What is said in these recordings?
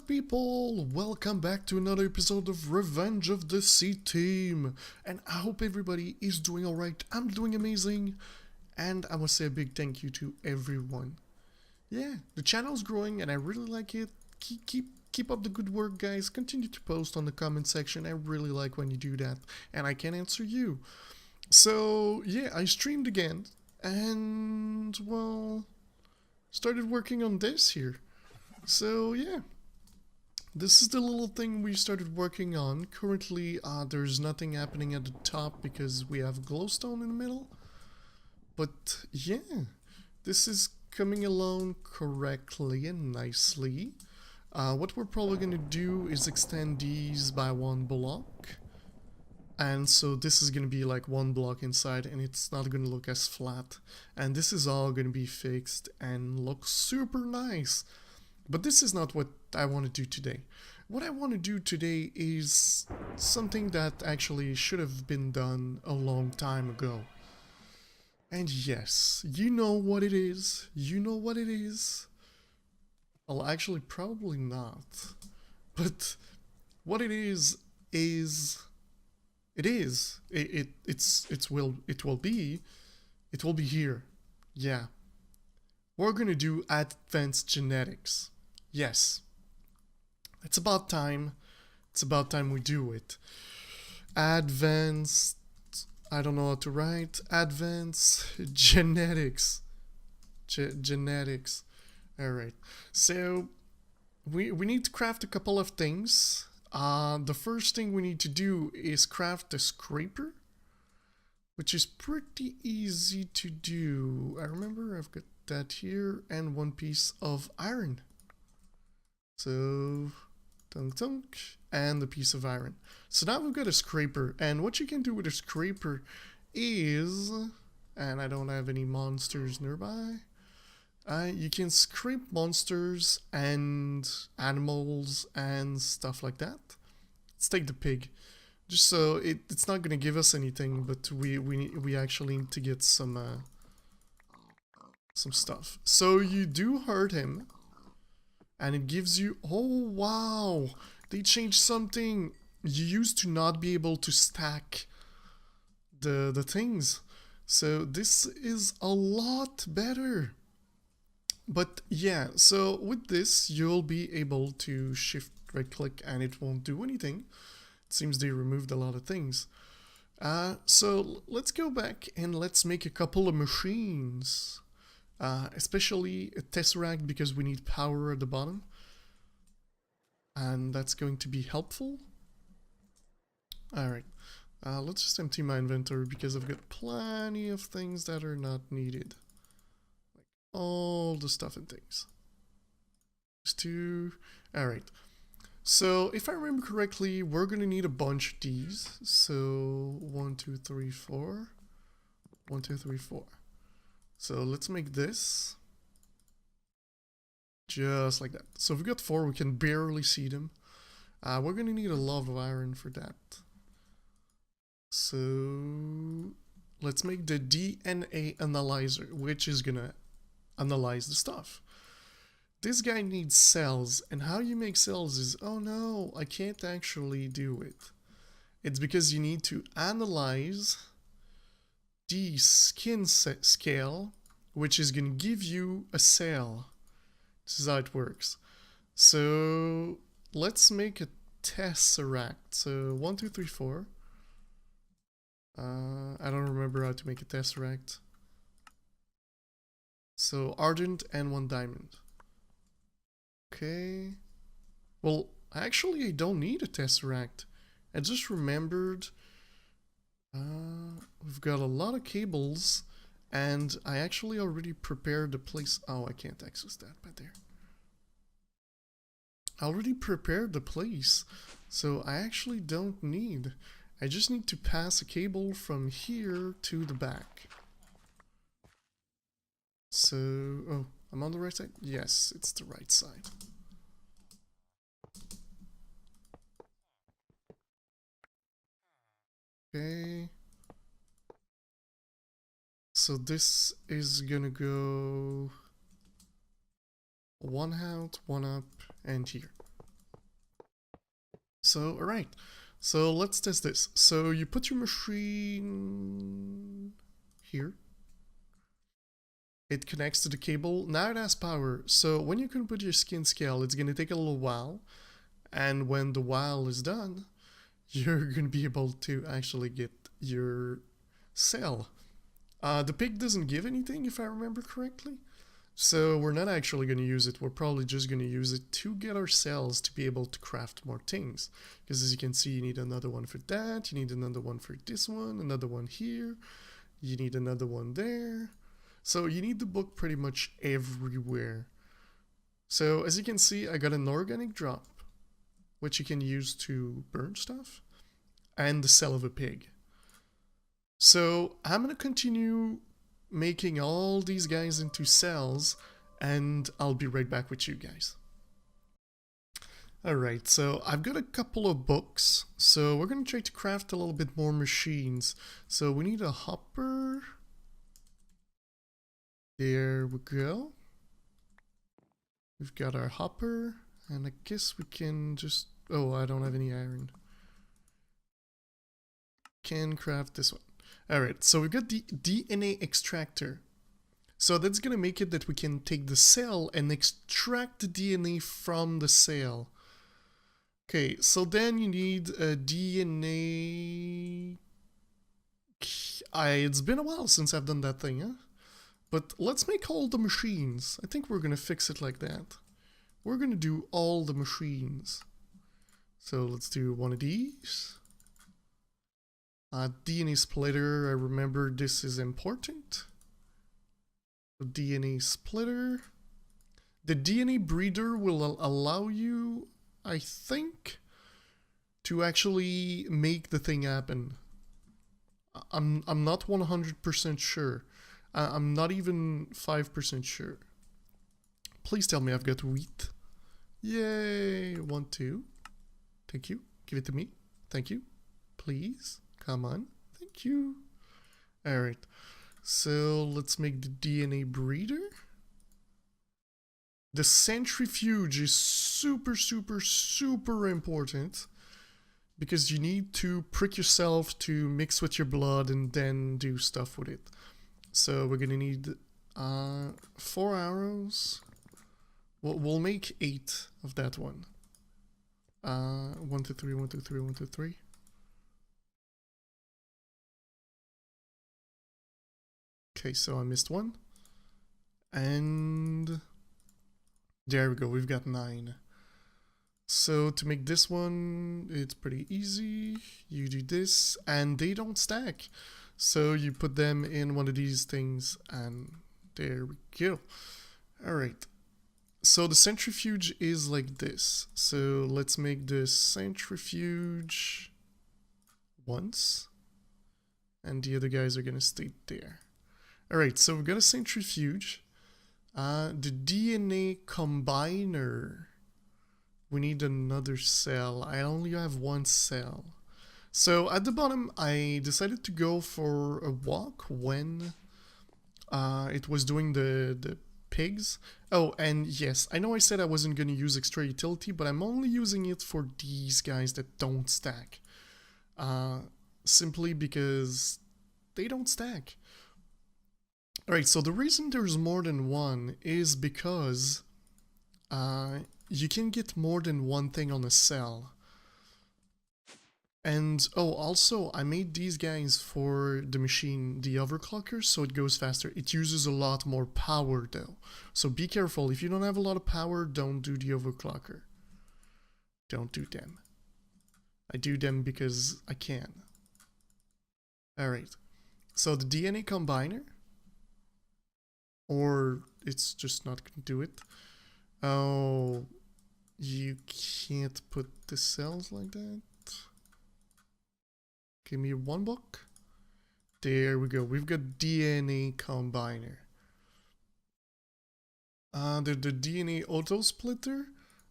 up, people? Welcome back to another episode of Revenge of the Sea Team. And I hope everybody is doing alright. I'm doing amazing. And I must say a big thank you to everyone. Yeah, the channel's growing and I really like it. Keep up the good work, guys. Continue to post on the comment section. I really like when you do that. And I can answer you. So, yeah, I streamed again. And, well, started working on this here. So yeah, this is the little thing we started working on. Currently, there's nothing happening at the top because we have glowstone in the middle. But yeah, this is coming along correctly and nicely. What we're probably going to do is extend these by one block. And so this is going to be like one block inside and it's not going to look as flat. And this is all going to be fixed and look super nice. But this is not what I want to do today. What I want to do today is something that actually should have been done a long time ago. And yes, you know what it is. You know what it is. Well, actually, probably not. But what it is it will be here. Yeah. We're gonna do advanced genetics. Yes. It's about time. It's about time we do it. Advanced... I don't know how to write. Advanced genetics. Genetics. Alright. So, we need to craft a couple of things. The first thing we need to do is craft a scraper, which is pretty easy to do. I remember I've got that here and one piece of iron. So, tunk, and the piece of iron. So now we've got a scraper, and what you can do with a scraper is, and I don't have any monsters nearby, you can scrape monsters and animals and stuff like that. Let's take the pig. Just so it's not gonna give us anything, but we actually need to get some stuff. So you do hurt him, and it gives you... Oh wow! They changed something. You used to not be able to stack the things. So this is a lot better. But yeah, so with this you'll be able to shift right click and it won't do anything. It seems they removed a lot of things. So let's go back and let's make a couple of machines. Especially a tesseract because we need power at the bottom. And that's going to be helpful. Alright, let's just empty my inventory because I've got plenty of things that are not needed. Like all the stuff and things. Just two. Alright. So if I remember correctly, we're gonna need a bunch of these. So 1, 2, 3, 4. 1, 2, 3, 4. So let's make this just like that. So if we got 4, we can barely see them. We're gonna need a lot of iron for that. So let's make the DNA analyzer, which is gonna analyze the stuff. This guy needs cells, and how you make cells is, oh no, I can't actually do it. It's because you need to analyze the skin scale, which is going to give you a cell. This is how it works. So let's make a tesseract. So 1, 2, 3, 4. I don't remember how to make a tesseract. So ardent and 1 diamond. Okay. Well, actually I don't need a tesseract. I just remembered we've got a lot of cables, and I actually already prepared the place. Oh, I can't access that by there. I already prepared the place, so I actually don't need. I just need to pass a cable from here to the back. So, oh, I'm on the right side? Yes, it's the right side. Okay. So this is gonna go 1 out, 1 up, and here. So, alright. So let's test this. So you put your machine here. It connects to the cable. Now it has power. So when you can put your skin scale, it's going to take a little while. And when the while is done, you're going to be able to actually get your cell. The pig doesn't give anything, if I remember correctly. So we're not actually going to use it. We're probably just going to use it to get our cells to be able to craft more things. Because as you can see, you need another one for that. You need another one for this one. Another one here. You need another one there. So you need the book pretty much everywhere. So as you can see, I got an organic drop, which you can use to burn stuff, and the cell of a pig. So I'm going to continue making all these guys into cells, and I'll be right back with you guys. Alright, so I've got a couple of books, so we're going to try to craft a little bit more machines. So we need a hopper. There we go. We've got our hopper, and I guess we can just... Oh, I don't have any iron. Can craft this one. Alright, so we've got the DNA extractor. So that's gonna make it that we can take the cell and extract the DNA from the cell. Okay, so then you need a DNA... It's been a while since I've done that thing, huh? But let's make all the machines. I think we're gonna fix it like that. We're gonna do all the machines. So let's do one of these. DNA splitter, I remember this is important. DNA splitter. The DNA breeder will allow you, I think, to actually make the thing happen. I'm not 100% sure. I'm not even 5% sure. Please tell me I've got wheat. Yay! 1, 2. Thank you. Give it to me. Thank you. Please. Come on. Thank you. Alright. So let's make the DNA breeder. The centrifuge is super important. Because you need to prick yourself to mix with your blood and then do stuff with it. So we're gonna need 4 arrows. We'll make 8 of that one. 1, 2, 3, 1, 2, 3, 1, 2, 3. Okay, so I missed one. And there we go, we've got 9. So to make this one, it's pretty easy. You do this, and they don't stack. So you put them in one of these things, and there we go. Alright. So the centrifuge is like this. So let's make the centrifuge once. And the other guys are gonna stay there. Alright, so we've got a centrifuge. The DNA combiner. We need another cell. I only have 1 cell. So at the bottom, I decided to go for a walk when it was doing the pigs. Oh, and yes, I know I said I wasn't going to use extra utility, but I'm only using it for these guys that don't stack. Simply because they don't stack. Alright, so the reason there's more than one is because you can get more than one thing on a cell. And, oh, also, I made these guys for the machine, the overclockers, so it goes faster. It uses a lot more power, though. So be careful. If you don't have a lot of power, don't do the overclocker. Don't do them. I do them because I can. Alright. So the DNA combiner. Or it's just not going to do it. Oh, you can't put the cells like that. Give me 1 book. There we go. We've got DNA combiner. The DNA auto splitter.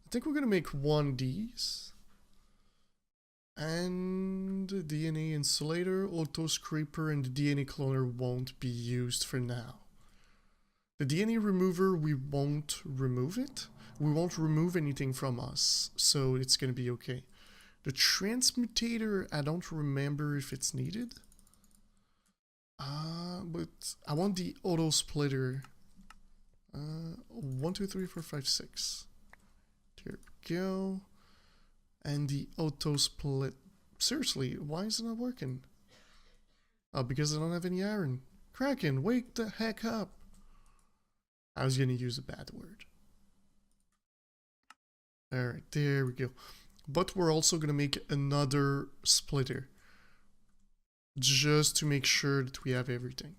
I think we're gonna make 1 of these. And the DNA insulator, auto scraper, and the DNA cloner won't be used for now. The DNA remover, we won't remove it. We won't remove anything from us, so it's gonna be okay. The transmutator, I don't remember if it's needed. But I want the auto splitter. 1, 2, 3, 4, 5, 6. There we go. And the auto split. Seriously, why is it not working? Oh, because I don't have any iron. Kraken, wake the heck up. I was gonna use a bad word. Alright, there we go. But we're also gonna make another splitter. Just to make sure that we have everything.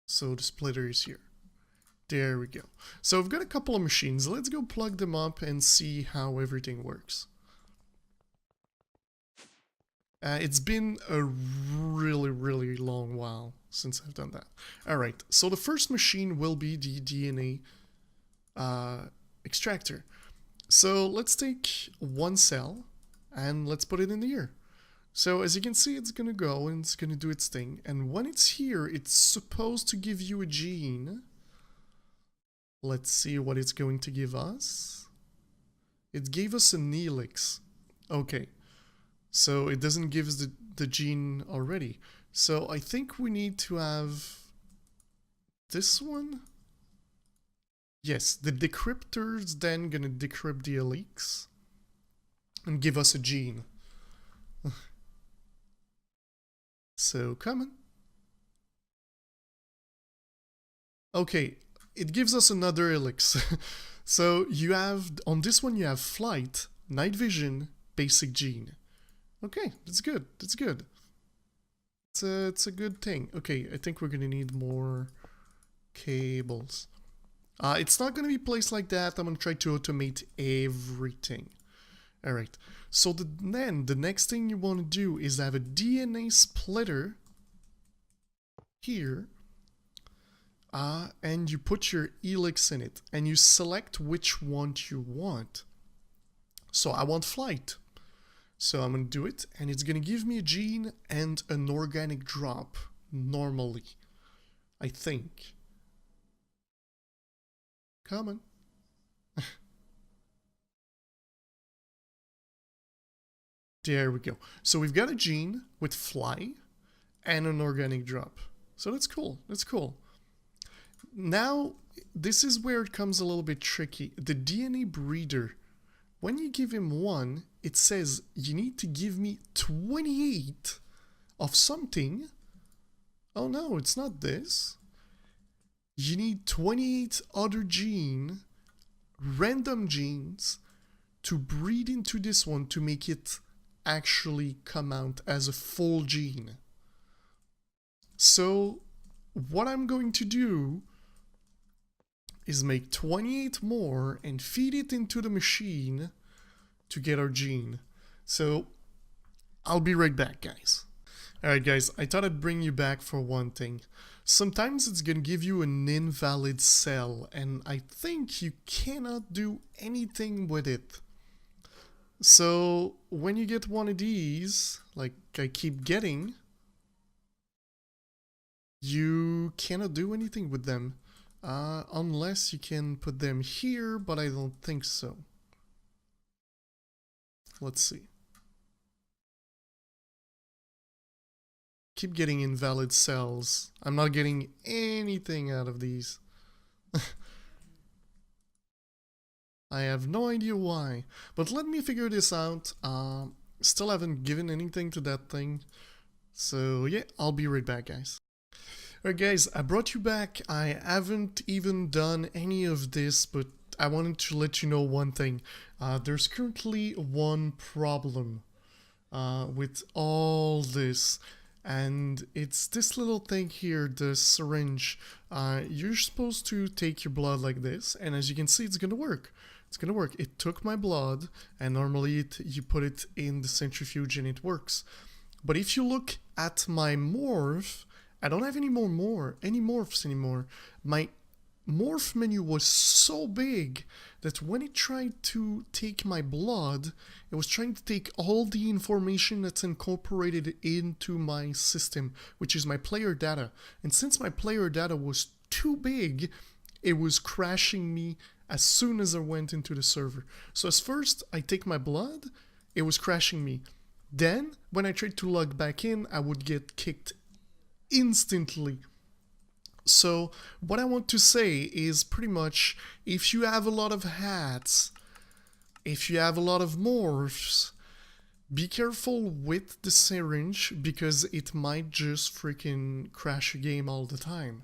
So the splitter is here. There we go. So I've got a couple of machines. Let's go plug them up and see how everything works. It's been a really long while since I've done that. Alright, so the first machine will be the DNA extractor. So let's take one cell and let's put it in here. So as you can see, it's gonna go and it's gonna do its thing. And when it's here, it's supposed to give you a gene. Let's see what it's going to give us. It gave us an helix. Okay. So it doesn't give us the gene already. So I think we need to have this one. Yes, the decryptor's then gonna decrypt the helix and give us a gene. So come on. Okay, it gives us another helix. So you have, on this one you have flight, night vision, basic gene. Okay, that's good, that's good. It's a good thing. Okay, I think we're gonna need more cables. It's not gonna be placed like that. I'm gonna try to automate everything. Alright, so then the next thing you want to do is have a DNA splitter here, and you put your helix in it, and you select which one you want. So I want flight. So I'm going to do it, and it's going to give me a gene and an organic drop, normally, I think. Come on. There we go. So we've got a gene with fly and an organic drop. So that's cool. That's cool. Now, this is where it comes a little bit tricky. The DNA breeder, when you give him one, it says you need to give me 28 of something. Oh no, it's not this. You need 28 other random genes, to breed into this one to make it actually come out as a full gene. So what I'm going to do is make 28 more and feed it into the machine to get our gene. So I'll be right back, guys. Alright guys, I thought I'd bring you back for one thing. Sometimes it's gonna give you an invalid cell, and I think you cannot do anything with it. So when you get one of these, like I keep getting, you cannot do anything with them. Unless you can put them here, but I don't think so. Let's see. Keep getting invalid cells. I'm not getting anything out of these. I have no idea why, but let me figure this out. Still haven't given anything to that thing. So yeah, I'll be right back, guys. Alright guys, I brought you back. I haven't even done any of this, but I wanted to let you know one thing. There's currently one problem with all this, and it's this little thing here, the syringe. You're supposed to take your blood like this, and as you can see, it's gonna work. It's gonna work. It took my blood, and normally you put it in the centrifuge and it works. But if you look at my morph, I don't have any morphs anymore. My morph menu was so big that when it tried to take my blood, it was trying to take all the information that's incorporated into my system, which is my player data. And since my player data was too big, it was crashing me as soon as I went into the server. So as first I take my blood, it was crashing me. Then when I tried to log back in, I would get kicked instantly. So what I want to say is pretty much, if you have a lot of hats, if you have a lot of morphs, be careful with the syringe because it might just freaking crash your game all the time.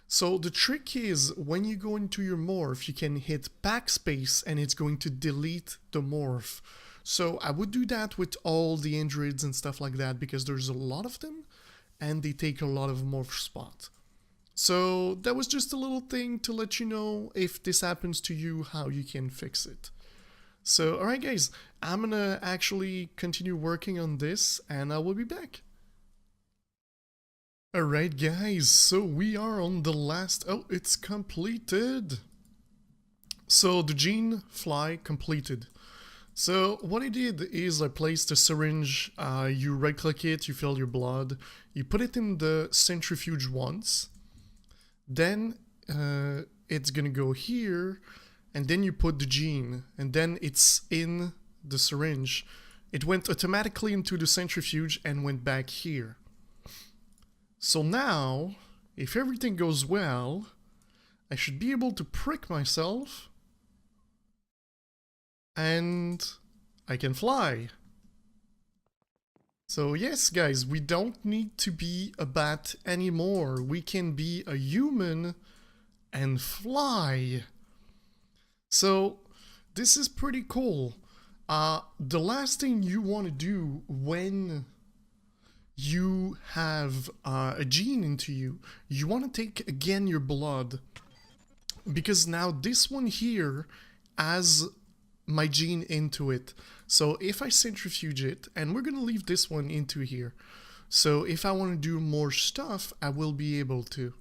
So the trick is, when you go into your morph, you can hit backspace and it's going to delete the morph. So I would do that with all the androids and stuff like that because there's a lot of them and they take a lot of morph spot. So that was just a little thing to let you know, if this happens to you, how you can fix it. So, alright guys, I'm gonna actually continue working on this and I will be back. Alright guys, so we are on the last... Oh, it's completed! So the gene fly completed. So what I did is I placed a syringe, you right click it, you fill your blood, you put it in the centrifuge once, then it's gonna go here, and then you put the gene, and then it's in the syringe. It went automatically into the centrifuge and went back here. So now, if everything goes well, I should be able to prick myself, and I can fly. So yes guys, we don't need to be a bat anymore. We can be a human and fly. So this is pretty cool. The last thing you want to do when you have a gene into you, you want to take again your blood, because now this one here has my gene into it. So if I centrifuge it, and we're gonna leave this one into here, so if I want to do more stuff, I will be able to.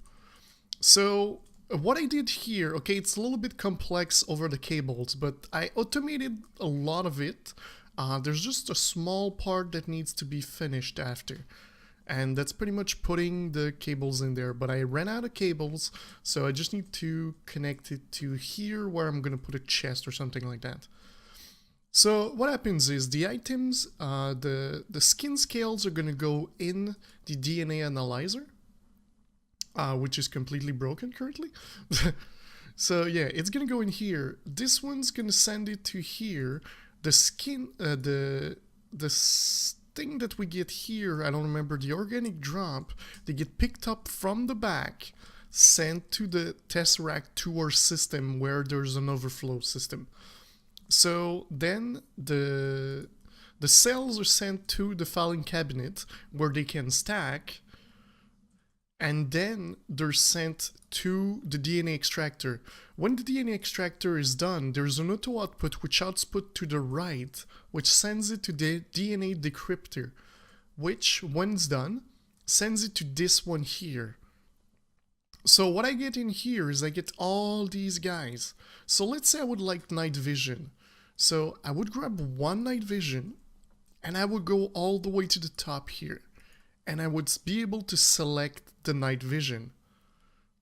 So what I did here, okay, it's a little bit complex over the cables, but I automated a lot of it. There's just a small part that needs to be finished after, and that's pretty much putting the cables in there, but I ran out of cables, so I just need to connect it to here where I'm gonna put a chest or something like that. So what happens is the items, the skin scales are gonna go in the DNA analyzer, which is completely broken currently. So yeah, it's gonna go in here. This one's gonna send it to here. The skin, the thing that we get here, I don't remember, the organic drop, they get picked up from the back, sent to the Tesseract tour system where there's an overflow system. So then the cells are sent to the filing cabinet where they can stack, and then they're sent to the DNA extractor. When the DNA extractor is done, there's an auto output which outputs to the right, which sends it to the DNA decryptor, which, when it's done, sends it to this one here. So what I get in here is I get all these guys. So let's say I would like night vision. So I would grab one night vision, and I would go all the way to the top here, and I would be able to select the night vision.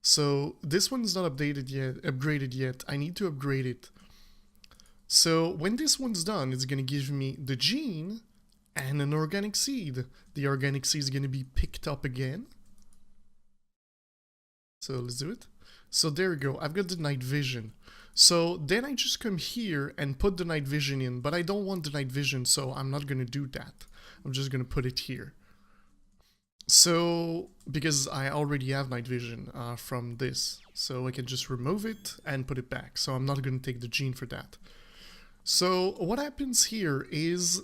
So this one's not upgraded yet. I need to upgrade it. So when this one's done, it's gonna give me the gene and an organic seed. The organic seed is gonna be picked up again. So let's do it. So there we go, I've got the night vision. So then I just come here and put the night vision in, but I don't want the night vision, so I'm not gonna do that. I'm just gonna put it here. So, because I already have night vision from this, so I can just remove it and put it back. So I'm not going to take the gene for that. So what happens here is,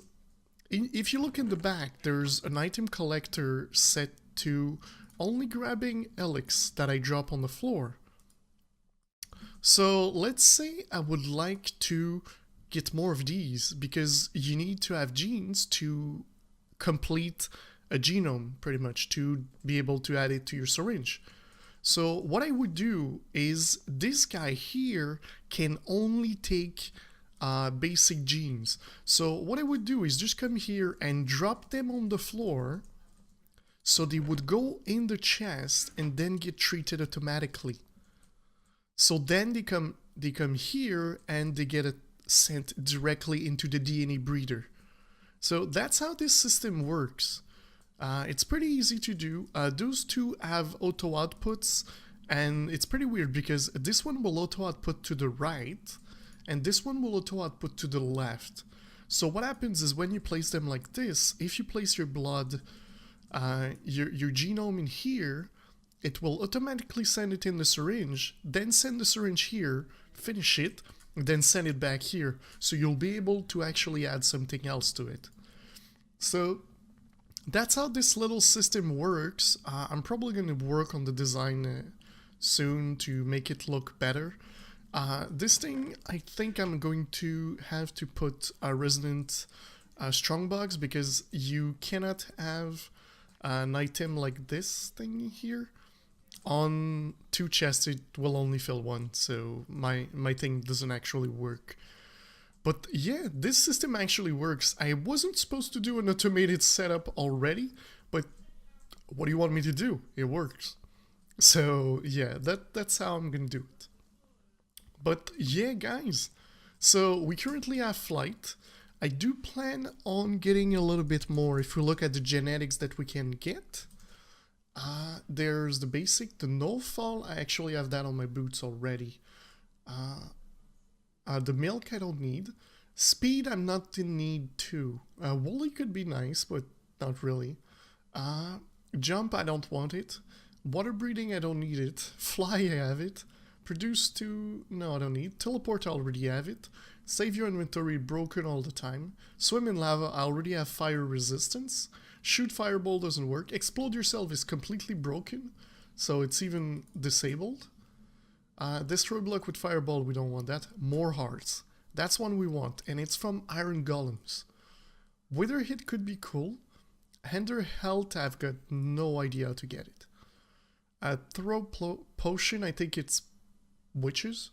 if you look in the back, there's an item collector set to only grabbing Helix that I drop on the floor. So let's say I would like to get more of these, because you need to have genes to complete a genome, pretty much, to be able to add it to your syringe. So what I would do is, this guy here can only take basic genes. So what I would do is just come here and drop them on the floor, so they would go in the chest and then get treated automatically. So then they come here and they get it sent directly into the DNA breeder. So that's how this system works. It's pretty easy to do. Those two have auto outputs, and it's pretty weird because this one will auto output to the right, and this one will auto output to the left. So what happens is when you place them like this, if you place your blood, your genome in here, it will automatically send it in the syringe, then send the syringe here, finish it, then send it back here. So you'll be able to actually add something else to it. So that's how this little system works. I'm probably going to work on the design soon to make it look better. This thing, I think I'm going to have to put a resonant strongbox because you cannot have an item like this thing here on 2 chests. It will only fill 1, so my thing doesn't actually work. But yeah, this system actually works. I wasn't supposed to do an automated setup already, but what do you want me to do? It works. So yeah, that's how I'm gonna do it. But yeah, guys, so we currently have flight. I do plan on getting a little bit more. If we look at the genetics that we can get, there's the basic, the no fall. I actually have that on my boots already. The milk I don't need. Speed I'm not in need too. Woolly could be nice, but not really. Jump I don't want it. Water breathing I don't need it. Fly I have it. Produce 2, no I don't need. Teleport I already have it. Save your inventory broken all the time. Swim in lava I already have fire resistance. Shoot fireball doesn't work. Explode yourself is completely broken, so it's even disabled. Destroy block with fireball, we don't want that. More hearts, that's one we want, and it's from iron golems. Wither hit could be cool. Hinder health, I've got no idea how to get it. Throw potion, I think it's witches.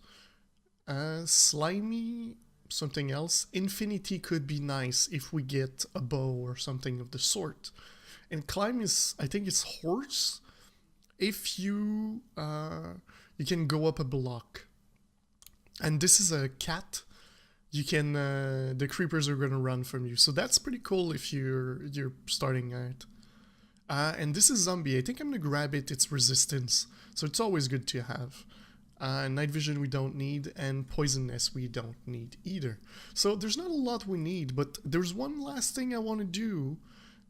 Slimy, something else. Infinity could be nice if we get a bow or something of the sort. And climb is, I think it's horse. If you you can go up a block. And this is a cat. You can the creepers are gonna run from you. So that's pretty cool if you're starting out. And this is zombie. I think I'm gonna grab it. It's resistance, so it's always good to have. Night vision we don't need, and poisonous we don't need either. So there's not a lot we need, but there's one last thing I want to do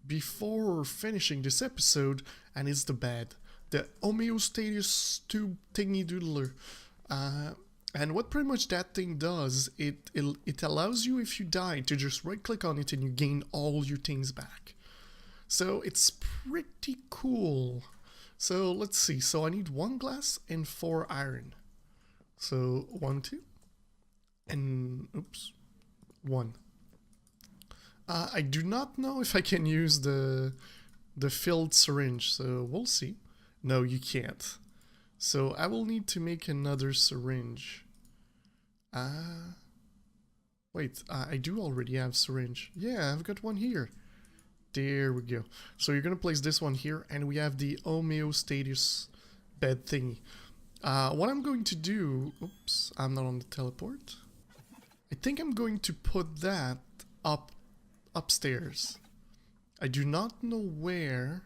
before finishing this episode, and it's the bed. The homeostasis tube thingy doodler. And what pretty much that thing does, it allows you, if you die, to just right click on it and you gain all your things back. So it's pretty cool. So let's see, so I need 1 glass and 4 iron. So 1, 2, and oops, 1. I do not know if I can use the filled syringe, so we'll see. No, you can't. So I will need to make another syringe. Wait, I do already have syringe. Yeah, I've got one here. There we go. So you're gonna place this one here, and we have the homeostasis bed thingy. What I'm going to do... Oops, I'm not on the teleport. I think I'm going to put that upstairs. I do not know where.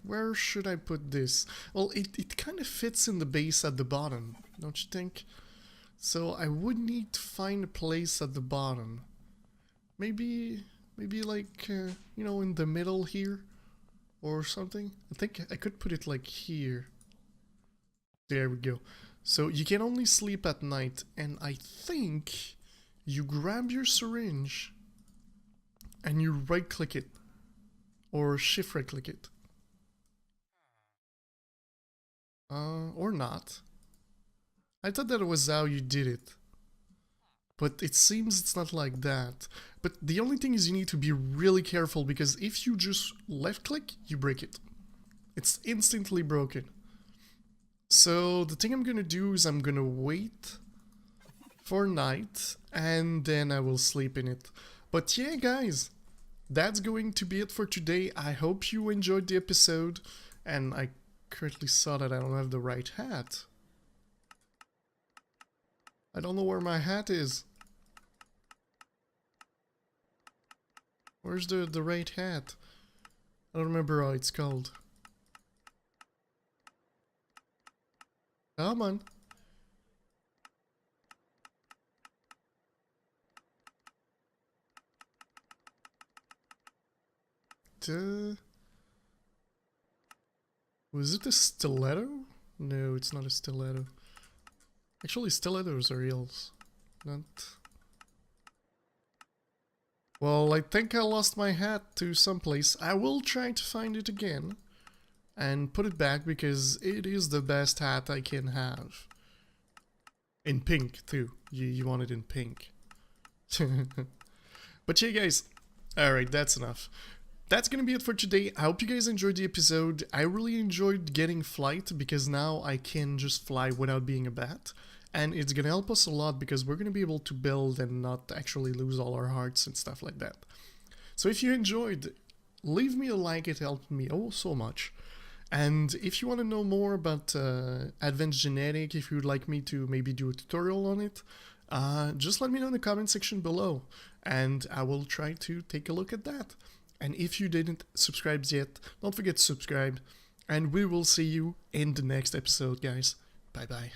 Where should I put this? Well, it kind of fits in the base at the bottom, don't you think? So I would need to find a place at the bottom. Maybe like, you know, in the middle here or something. I think I could put it like here. There we go. So you can only sleep at night, and I think you grab your syringe and you right click it or shift right click it. Or not. I thought that was how you did it. But it seems it's not like that. But the only thing is you need to be really careful, because if you just left click, you break it. It's instantly broken. So the thing I'm gonna do is I'm gonna wait for night and then I will sleep in it. But yeah, guys, that's going to be it for today. I hope you enjoyed the episode, and I correctly saw that I don't have the right hat. I don't know where my hat is. Where's the right hat? I don't remember how it's called. Come on. Was it a stiletto? No, it's not a stiletto. Actually, stilettos are heels. Not... Well, I think I lost my hat to someplace. I will try to find it again and put it back because it is the best hat I can have. In pink, too. You want it in pink. But yeah, guys. Alright, that's enough. That's gonna be it for today. I hope you guys enjoyed the episode. I really enjoyed getting flight because now I can just fly without being a bat. And it's gonna help us a lot because we're gonna be able to build and not actually lose all our hearts and stuff like that. So if you enjoyed, leave me a like, it helped me oh so much. And if you want to know more about advanced genetic, if you would like me to maybe do a tutorial on it, just let me know in the comment section below and I will try to take a look at that. And if you didn't subscribe yet, don't forget to subscribe and we will see you in the next episode, guys. Bye bye.